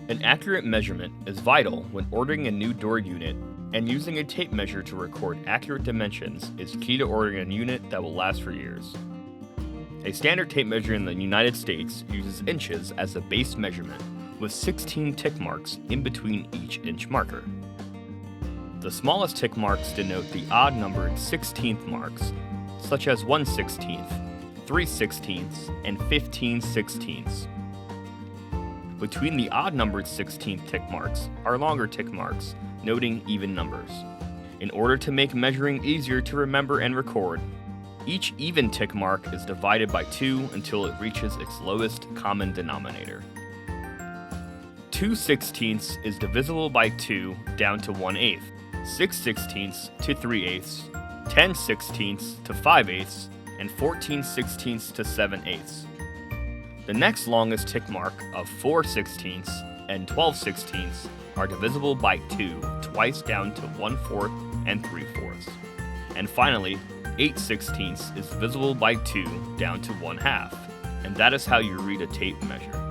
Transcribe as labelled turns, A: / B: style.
A: An accurate measurement is vital when ordering a new door unit, and using a tape measure to record accurate dimensions is key to ordering a unit that will last for years. A standard tape measure in the United States uses inches as the base measurement, with 16 tick marks in between each inch marker. The smallest tick marks denote the odd-numbered 16th marks, such as 1/16, 3/16, and 15/16. Between the odd-numbered 16th tick marks are longer tick marks, noting even numbers. In order to make measuring easier to remember and record, each even tick mark is divided by 2 until it reaches its lowest common denominator. 2/16 is divisible by 2 down to 1/8, 6/16 to 3/8, 10/16 to 5/8, and 14/16 to 7/8. The next longest tick mark of 4/16 and 12/16 are divisible by 2 twice down to 1/4 and 3/4. And finally, 8/16 is divisible by 2 down to 1/2, and that is how you read a tape measure.